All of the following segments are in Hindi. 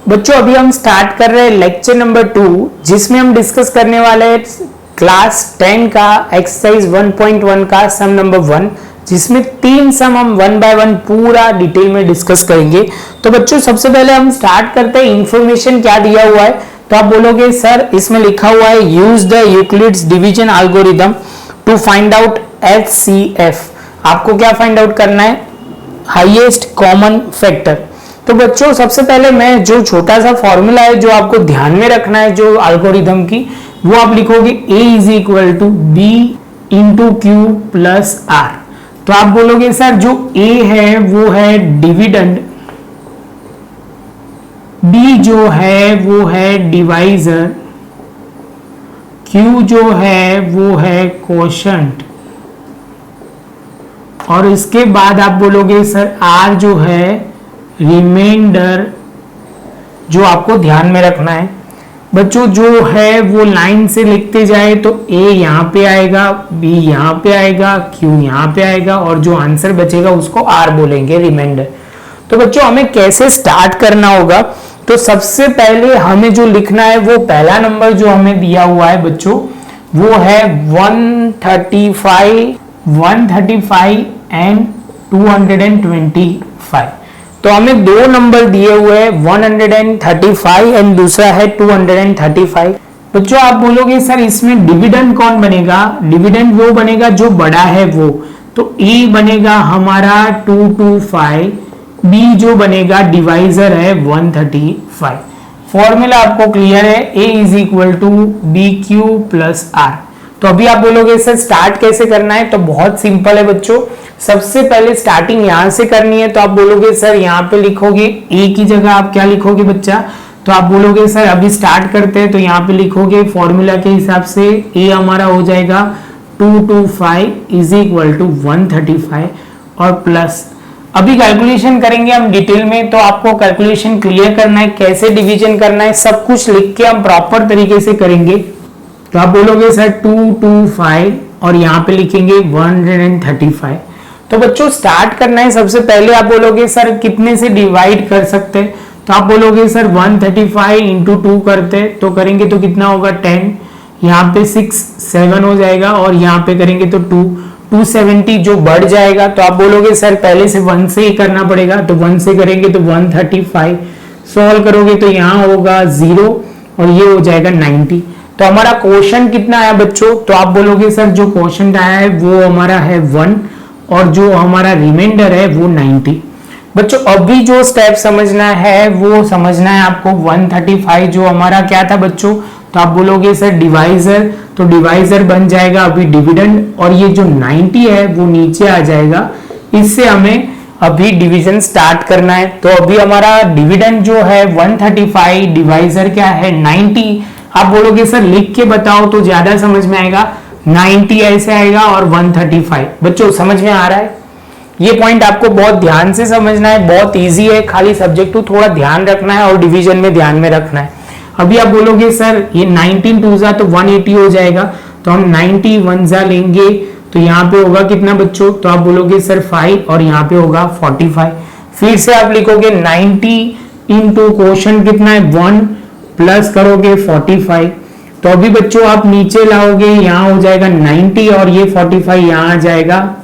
बच्चों अभी हम स्टार्ट कर रहे हैं लेक्चर नंबर 2, जिसमें हम डिस्कस करने वाले हैं क्लास 10 का एक्सरसाइज 1.1 का सम नंबर 1, जिसमें 3 सम हम 1 बाय 1 पूरा डिटेल में डिस्कस करेंगे। तो बच्चों सबसे पहले हम स्टार्ट करते हैं। इंफॉर्मेशन क्या दिया हुआ है, तो आप बोलोगे सर इसमें लिखा हुआ है use the Euclid's division algorithm to find out HCF। आपको क्या फाइंड आउट करना है, हाईएस्ट कॉमन फैक्टर। तो बच्चों सबसे पहले मैं जो छोटा सा फॉर्मूला है जो आपको ध्यान में रखना है जो एल्गोरिथम की, वो आप लिखोगे A is equal to B into q plus R। तो आप बोलोगे सर जो A है वो है डिविडेंड, B जो है वो है डिवाइजर, Q जो है वो है कोशेंट, और इसके बाद आप बोलोगे सर R जो है रिमाइंडर, जो आपको ध्यान में रखना है। बच्चों जो है वो लाइन से लिखते जाए तो A यहाँ पे आएगा, B यहाँ पे आएगा, Q यहाँ पे आएगा, और जो आंसर बचेगा उसको R बोलेंगे, रिमाइंडर। तो बच्चों हमें कैसे स्टार्ट करना होगा, तो सबसे पहले हमें जो लिखना है वो पहला नंबर जो हमें दिया हुआ है बच्चों वो है 135 एंड 225। तो हमें दो नंबर दिए हुए हैं 135 एंड दूसरा है 235। बच्चों आप बोलोगे सर इसमें डिविडेंड कौन बनेगा, डिविडेंड वो बनेगा जो बड़ा है वो, तो ए बनेगा हमारा 225, बी जो बनेगा डिवाइजर है 135। फॉर्मूला आपको क्लियर है, A is equal to B Q plus are. तो अभी आप बोलोगे सर स्टार्ट कैसे करना है, तो बहुत सिंपल है बच्चों। सबसे पहले स्टार्टिंग यहां से करनी है, तो आप बोलोगे सर यहाँ पे लिखोगे ए की जगह आप क्या लिखोगे बच्चा, तो आप बोलोगे सर अभी स्टार्ट करते हैं, तो यहाँ पे लिखोगे फॉर्मूला के हिसाब से ए हमारा हो जाएगा 225 इज इक्वल टू 135 और प्लस। अभी कैलकुलेशन करेंगे हम डिटेल में, तो आपको कैलकुलेशन क्लियर करना है, कैसे डिवीजन करना है सब कुछ लिख के हम प्रॉपर तरीके से करेंगे। तो आप बोलोगे सर 225 और यहाँ पे लिखेंगे 135। तो बच्चों स्टार्ट करना है, सबसे पहले आप बोलोगे सर कितने से डिवाइड कर सकते हैं, तो आप बोलोगे सर 135 इंटू 2 करते तो करेंगे तो कितना होगा 10, यहाँ पे 6 7 हो जाएगा, और यहाँ पे करेंगे तो 270 जो बढ़ जाएगा। तो आप बोलोगे सर पहले से 1 से ही करना पड़ेगा, तो 1 से करेंगे तो 135, सॉल्व करोगे तो यहाँ होगा 0 और ये हो जाएगा 90। तो हमारा क्वोशंट कितना आया बच्चों, तो आप बोलोगे सर जो क्वोशंट आया है वो हमारा है 1 और जो हमारा रिमाइंडर है वो 90। बच्चों अभी जो स्टेप समझना है वो समझना है आपको 135 जो हमारा क्या था बच्चों, तो आप बोलोगे सर डिवाइजर, तो डिवाइजर बन जाएगा अभी डिविडेंड, और ये जो 90 है वो नीचे आ जाएगा। इससे हमें अभी डिवीजन स्टार्ट करना है। तो अभी हमारा डिविडेंड जो है 135, डिवाइजर क्या है 90। आप बोलोगे सर लिख के बताओ तो ज्यादा समझ में आएगा, 90 ऐसे आएगा और 135। बच्चों समझ में आ रहा है, ये पॉइंट आपको बहुत ध्यान से समझना है, बहुत इजी है, खाली सब्जेक्ट को थोड़ा ध्यान रखना है और डिवीजन में ध्यान में रखना है। अभी आप बोलोगे सर ये 19 2 जा तो 180 हो जाएगा, तो हम 90 1 जा लेंगे तो यहाँ पे होगा कितना बच्चों, तो आप बोलोगे सर 5 और यहाँ पे होगा 45। फिर से आप लिखोगे 90 इंटू क्वोशंट कितना है 1 प्लस करोगे 45। तो अभी बच्चों आप नीचे लाओगे, यहाँ हो जाएगा 90 और ये 45 यहाँ आ जाएगा।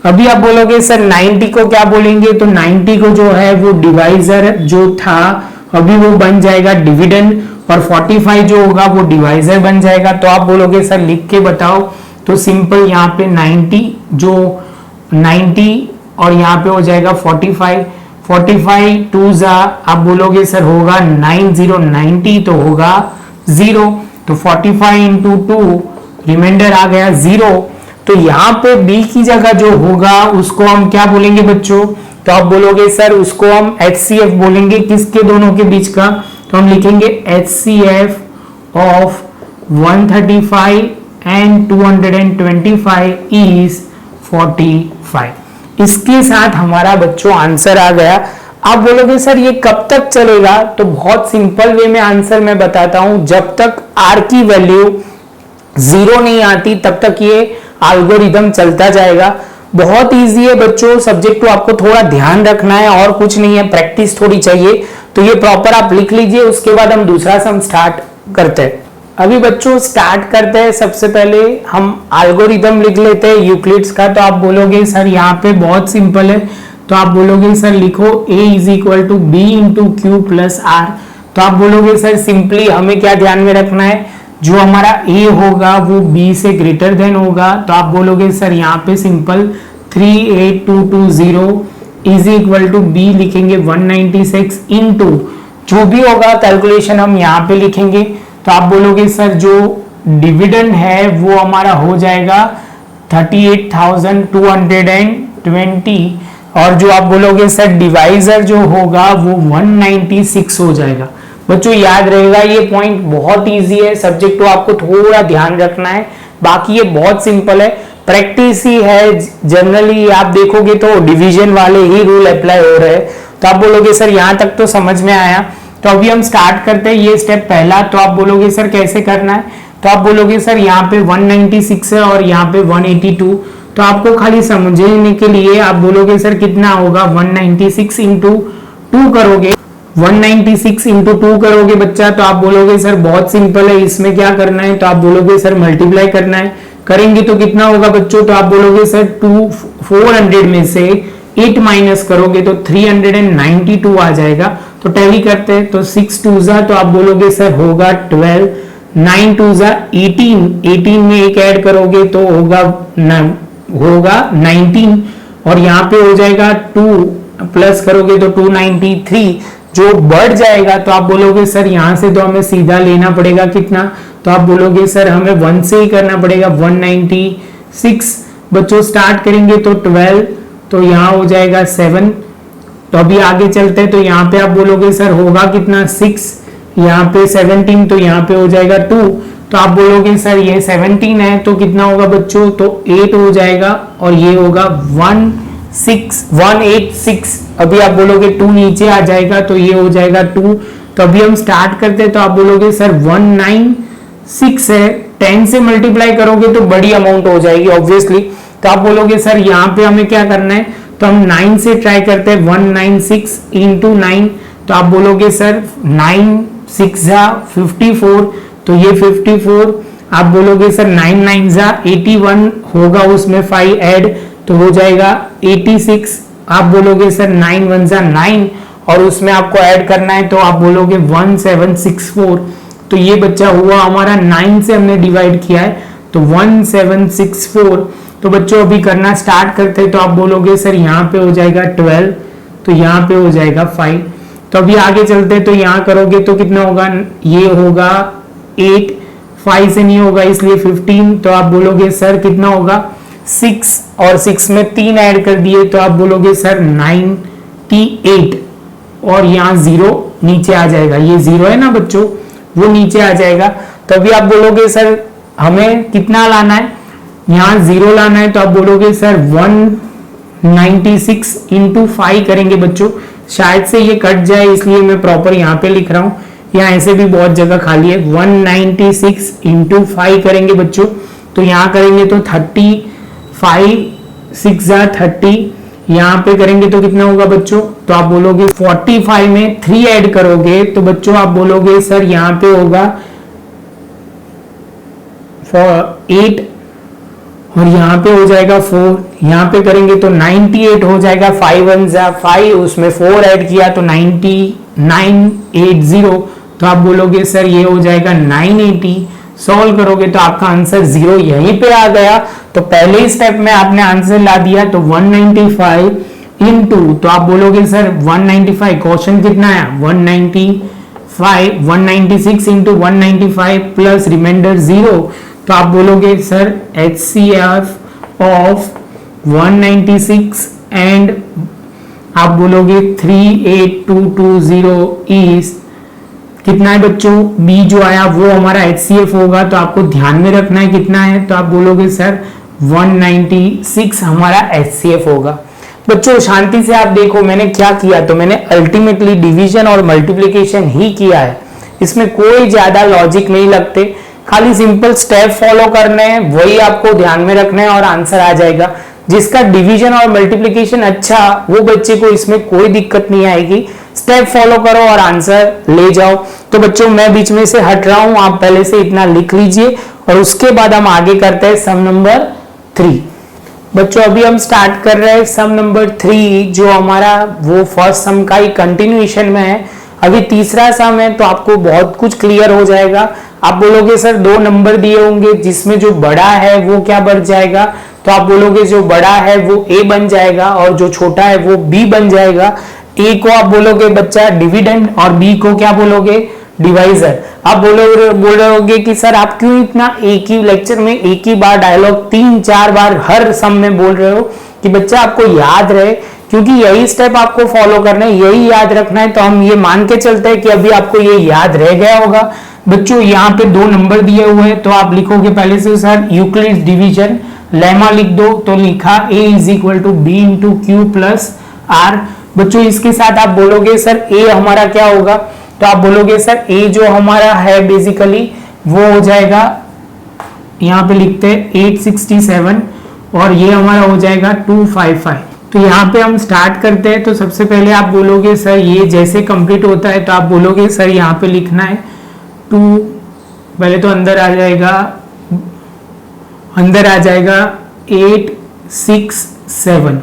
अभी आप बोलोगे सर 90 को क्या बोलेंगे, तो 90 को जो है वो डिवाइजर जो था अभी वो बन जाएगा डिविडेंड, और 45 जो होगा वो डिवाइजर बन जाएगा। तो आप बोलोगे सर लिख के बताओ, तो सिंपल यहाँ पे 90 और यहाँ पे हो जाएगा 45 2 जा आप बोलोगे सर होगा 90 तो होगा 0, तो 45 इंटू 2 रिमाइंडर आ गया 0। तो यहाँ पे B की जगह जो होगा उसको हम क्या बोलेंगे बच्चों, तो आप बोलोगे सर उसको हम HCF बोलेंगे, किसके दोनों के बीच का, तो हम लिखेंगे HCF ऑफ 135 एंड 225 इज 45। इसके साथ हमारा बच्चों आंसर आ गया। आप बोलोगे सर ये कब तक चलेगा, तो बहुत सिंपल वे में आंसर मैं बताता हूं, जब तक R की वैल्यू 0 नहीं आती तब तक ये एल्गोरिथम चलता जाएगा। बहुत इजी है बच्चों, सब्जेक्ट को आपको थोड़ा ध्यान रखना है और कुछ नहीं है, प्रैक्टिस थोड़ी चाहिए। तो ये प्रॉपर आप लिख लीजिए, उसके बाद हम दूसरा सम स्टार्ट करते हैं। अभी बच्चों स्टार्ट करते हैं। सबसे पहले हम एल्गोरिथम लिख लेते हैं यूक्लिड्स का। तो आप बोलोगे सर यहाँ पे बहुत सिंपल है, तो आप बोलोगे सर लिखो a is equal to b into q plus are. तो आप बोलोगे सर सिंपली हमें क्या ध्यान में रखना है, जो हमारा a होगा वो b से ग्रेटर देन होगा। तो आप बोलोगे सर यहाँ पे simple 38220 is equal to b लिखेंगे 196 इंटू जो भी होगा कैलकुलेशन हम यहाँ पे लिखेंगे। तो आप बोलोगे सर जो डिविडेंड है वो हमारा हो जाएगा 38,220 और जो आप बोलोगे सर डिवाइजर जो होगा वो 196 हो जाएगा। बच्चों याद रहेगा ये पॉइंट बहुत इजी है, सब्जेक्ट को आपको थोड़ा ध्यान रखना है, बाकी ये बहुत सिंपल है, प्रैक्टिस ही है। जनरली आप देखोगे तो डिवीजन वाले ही रूल अप्लाई हो रहे हैं। तो आप बोलोगे सर यहाँ तक तो समझ में आया। तो अभी हम स्टार्ट करते हैं, ये स्टेप पहला। तो आप बोलोगे सर कैसे करना है, तो आप बोलोगे सर यहाँ पे 196 है और यहाँ पे 182। तो आपको खाली समझने के लिए आप बोलोगे सर कितना होगा 196 इंटू 2 करोगे, 196 इंटू 2 करोगे बच्चा। तो आप बोलोगे सर बहुत सिंपल है, इसमें क्या करना है, तो आप बोलोगे सर मल्टीप्लाई करना है, करेंगे तो कितना होगा बच्चों। तो आप बोलोगे सर 400 में से 8 माइनस करोगे तो 392 आ जाएगा। तो टैली करते हैं, तो 6 2 जा, तो आप बोलोगे सर होगा 12, 9 2 जा 18, 18 में एक ऐड करोगे तो होगा 19 और यहाँ पे हो जाएगा 2 प्लस करोगे तो 293 जो बढ़ जाएगा। तो आप बोलोगे सर यहाँ से तो हमें सीधा लेना पड़ेगा कितना, तो आप बोलोगे सर हमें 1 से ही करना पड़ेगा 196। बच्चों स्टार्ट करेंगे तो 12, तो यहाँ हो जाएगा 7। तो अभी आगे चलते हैं, तो यहाँ पे आप बोलोगे सर होगा कितना 6, यहाँ पे 17, तो यहाँ पे हो जाएगा 2। तो आप बोलोगे सर ये 17 है तो कितना होगा बच्चों, तो 8 हो जाएगा और ये होगा 186। अभी आप बोलोगे 2 नीचे आ जाएगा तो ये हो जाएगा 2। तो अभी हम स्टार्ट करते हैं, तो आप बोलोगे सर 196 है, 10 से मल्टीप्लाई करोगे तो बड़ी अमाउंट हो जाएगी ऑब्वियसली। तो आप बोलोगे सर यहाँ पे हमें क्या करना है, तो हम 9 से ट्राई करते हैं, 196 इंटू 9। तो आप बोलोगे सर 9 6 जा 54, तो ये 54। आप बोलोगे सर 9 9 जा 81 होगा, उसमें 5 ऐड तो हो जाएगा 86। आप बोलोगे सर 9 1 जा 9 और उसमें आपको ऐड करना है, तो आप बोलोगे 1764। तो ये बच्चा हुआ हमारा 9 से हमने डिवाइड किया है तो 1764। तो बच्चों अभी करना स्टार्ट करते हैं, तो आप बोलोगे सर यहाँ पे हो जाएगा 12, तो यहाँ पे हो जाएगा 5। तो अभी आगे चलते हैं, तो यहाँ करोगे तो कितना होगा, ये होगा 8, 5 से नहीं होगा इसलिए 15। तो आप बोलोगे सर कितना होगा 6 और 6 में 3 ऐड कर दिए, तो आप बोलोगे सर 98 और यहाँ 0 नीचे आ जाएगा, ये 0 है ना बच्चों वो नीचे आ जाएगा। तो अभी आप बोलोगे सर हमें कितना लाना है, यहाँ 0 लाना है। तो आप बोलोगे सर 196 इंटू 5 करेंगे बच्चों, शायद से ये कट जाए इसलिए मैं प्रॉपर यहाँ पे लिख रहा हूँ, यहाँ ऐसे भी बहुत जगह खाली है। 196 इंटू 5 करेंगे बच्चों, तो यहाँ करेंगे तो 35 6 जा 30, यहाँ पे करेंगे तो कितना होगा बच्चों, तो आप बोलोगे 45 में 3 ऐड करोगे तो बच्चों आप बोलोगे सर यहाँ पे होगा 8 और यहाँ पे हो जाएगा 4, यहाँ पे करेंगे तो 98 हो जाएगा, 5 1 जा 5, उसमें 4 ऐड किया तो 9980। तो आप बोलोगे सर ये हो जाएगा 980। सॉल्व करोगे तो आपका आंसर 0 यहीं पे आ गया। तो पहले ही स्टेप में आपने आंसर ला दिया, तो 195 इंटू, तो आप बोलोगे सर 195 क्वेश्चन कितना है 196 इंटू 195 प्लस रिमाइंडर 0। तो आप बोलोगे सर HCF ऑफ 196 एंड आप बोलोगे 38220 इज कितना है बच्चों, बी जो आया वो हमारा HCF होगा। तो आपको ध्यान में रखना है कितना है, तो आप बोलोगे सर 196 हमारा HCF होगा। बच्चों शांति से आप देखो मैंने क्या किया, तो मैंने अल्टीमेटली डिवीजन और मल्टीप्लिकेशन ही किया है, इसमें कोई ज्यादा लॉजिक नहीं लगते, खाली सिंपल स्टेप फॉलो करने हैं, वही आपको ध्यान में रखना है और आंसर आ जाएगा। जिसका डिवीजन और मल्टीप्लिकेशन अच्छा, वो बच्चे को इसमें कोई दिक्कत नहीं आएगी। स्टेप फॉलो करो और आंसर ले जाओ। तो बच्चों मैं बीच में से हट रहा हूं, आप पहले से इतना लिख लीजिए और उसके बाद हम आगे करते हैं सम नंबर 3। बच्चों अभी हम स्टार्ट कर रहे हैं सम नंबर 3, जो हमारा वो फर्स्ट सम का ही कंटिन्यूएशन में है। अभी तीसरा सम है तो आपको बहुत कुछ क्लियर हो जाएगा। आप बोलोगे सर 2 नंबर दिए होंगे जिसमें जो बड़ा है वो क्या बन जाएगा, तो आप बोलोगे जो बड़ा है वो ए बन जाएगा और जो छोटा है वो बी बन जाएगा। ए को आप बोलोगे बच्चा डिविडेंड और बी को क्या बोलोगे, डिवाइजर। आप बोलोगे कि सर आप क्यों इतना एक ही लेक्चर में एक ही बार डायलॉग 3-4 बार हर सम में बोल रहे हो, कि बच्चा आपको याद रहे, क्योंकि यही स्टेप आपको फॉलो करना है, यही याद रखना है। तो हम ये मान के चलते हैं कि अभी आपको ये याद रह गया होगा। बच्चों यहाँ पे 2 नंबर दिए हुए हैं तो आप लिखोगे पहले से सर यूक्लिड्स डिवीजन लेमा लिख दो, तो लिखा a is equal to b into q plus r. बच्चों इसके साथ आप बोलोगे सर a हमारा क्या होगा, तो आप बोलोगे सर a जो हमारा है बेसिकली वो हो जाएगा, यहाँ पे लिखते हैं 867 और ये हमारा हो जाएगा 255। तो यहाँ पे हम स्टार्ट करते हैं। तो सबसे पहले आप बोलोगे सर ये जैसे कंप्लीट होता है तो आप बोलोगे सर यहाँ पे लिखना है 2, पहले तो अंदर आ जाएगा 867।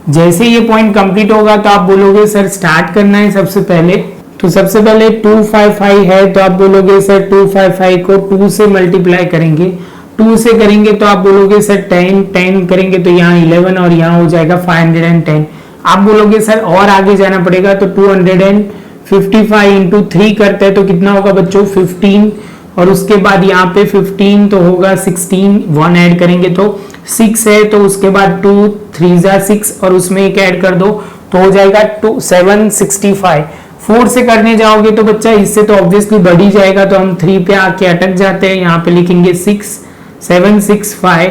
जैसे ये पॉइंट कंप्लीट होगा तो आप बोलोगे सर स्टार्ट करना है सबसे पहले। तो सबसे पहले 255 है तो आप बोलोगे सर 255 को 2 से मल्टीप्लाई करेंगे, 2 से करेंगे तो आप बोलोगे सर 10 करेंगे तो यहाँ 11 और यहाँ हो जाएगा 510। आप बोलोगे सर और आगे जाना पड़ेगा तो 255 इंटू 3 करते हैं तो कितना होगा बच्चों 15, और उसके बाद यहाँ पे 15 तो होगा 16, 1 ऐड करेंगे तो 6 है, तो उसके बाद 2 3 6 और उसमें एक ऐड कर दो तो हो जाएगा 765। 4 से करने जाओगे तो बच्चा इससे तो ऑब्वियसली बढ़ ही जाएगा, तो हम 3 पे आके अटक जाते हैं। यहाँ पे लिखेंगे 765।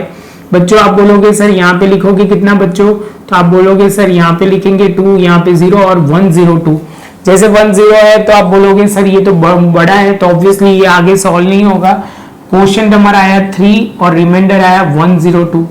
बच्चों आप बोलोगे सर यहाँ पे लिखोगे कितना बच्चों, तो आप बोलोगे सर यहाँ पे लिखेंगे 2, यहाँ पे 0 और 102। जैसे 10 है तो आप बोलोगे सर ये तो बड़ा है तो ऑब्वियसली ये आगे सॉल्व नहीं होगा। क्वेश्चन हमारा आया 3 और रिमाइंडर आया 102।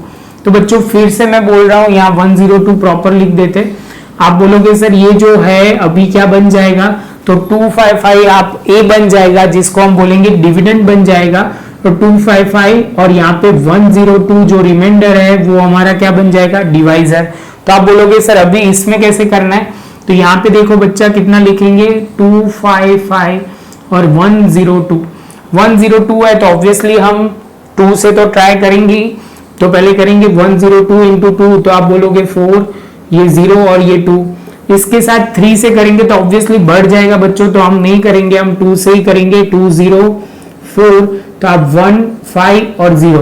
तो बच्चों फिर से मैं बोल रहा हूँ यहाँ 102 प्रॉपर लिख देते। आप बोलोगे सर ये जो है अभी क्या बन जाएगा, तो 255 आप ए बन जाएगा जिसको हम बोलेंगे डिविडेंड बन जाएगा, तो 255 और यहाँ पे 102 जो रिमाइंडर है वो हमारा क्या बन जाएगा, डिवाइजर। तो आप बोलोगे सर अभी इसमें कैसे करना है, तो यहाँ पे देखो बच्चा कितना लिखेंगे 255 और 102 है तो ऑब्वियसली हम 2 से तो ट्राई करेंगे, तो पहले करेंगे 102 इंटू 2 तो आप बोलोगे 4, ये 0 और ये 2। इसके साथ 3 से करेंगे तो ऑब्वियसली बढ़ जाएगा बच्चों, तो हम नहीं करेंगे, हम 2 से ही करेंगे 204, तो आप 1 5 और 0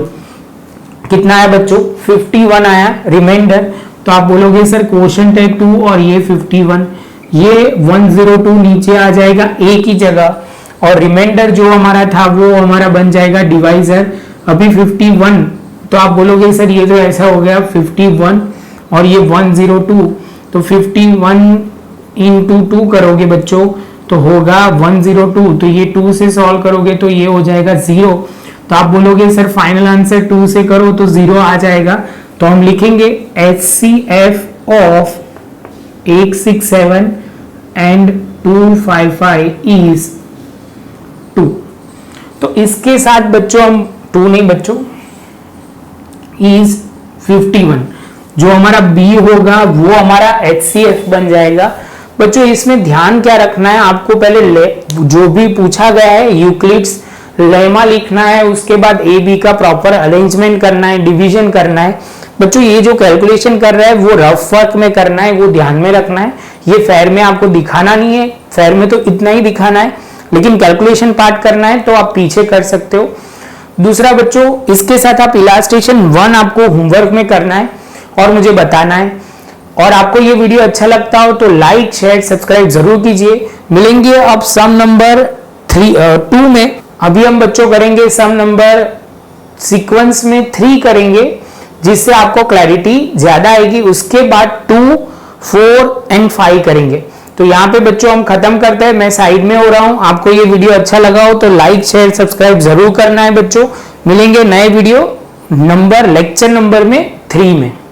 कितना है बच्चों 51 आया रिमाइंडर। तो आप बोलोगे सर क्वोशंट है 2 और ये 51, ये 102 नीचे आ जाएगा ए की जगह और रिमाइंडर जो हमारा था वो हमारा बन जाएगा डिवाइजर। अभी 51 तो आप बोलोगे सर ये तो ऐसा हो गया 51 और ये 102, तो 51 इंटू 2 करोगे बच्चों तो होगा 102, तो ये 2 से सॉल्व करोगे तो ये हो जाएगा 0। तो आप बोलोगे सर फाइनल आंसर 2 से करो तो 0 आ जाएगा, तो हम लिखेंगे HCF ऑफ 867 एंड 255 इज 2। तो इसके साथ बच्चों हम 2 नहीं बच्चों इज 51, जो हमारा B होगा वो हमारा HCF बन जाएगा। बच्चों इसमें ध्यान क्या रखना है, आपको पहले जो भी पूछा गया है यूक्लिड्स लेमा लिखना है, उसके बाद ए बी का प्रॉपर अरेंजमेंट करना है, डिवीजन करना है। बच्चों ये जो कैलकुलेशन कर रहा है वो रफ वर्क में करना है, वो ध्यान में रखना है। ये फेयर में आपको दिखाना नहीं है, फेयर में तो इतना ही दिखाना है, लेकिन कैलकुलेशन पार्ट करना है तो आप पीछे कर सकते हो। दूसरा बच्चों इसके साथ आप इलास्ट्रेशन 1 आपको होमवर्क में करना है और मुझे बताना है। और आपको ये वीडियो अच्छा लगता हो तो लाइक शेयर सब्सक्राइब जरूर कीजिए। मिलेंगे अब सम नंबर 2 में। अभी हम बच्चों करेंगे सम नंबर सीक्वेंस में 3 करेंगे, जिससे आपको क्लैरिटी ज्यादा आएगी। उसके बाद 2, 4 एंड 5 करेंगे। तो यहाँ पे बच्चों हम खत्म करते हैं, मैं साइड में हो रहा हूँ। आपको ये वीडियो अच्छा लगा हो तो लाइक शेयर सब्सक्राइब जरूर करना है बच्चों। मिलेंगे नए वीडियो लेक्चर नंबर में 3 में।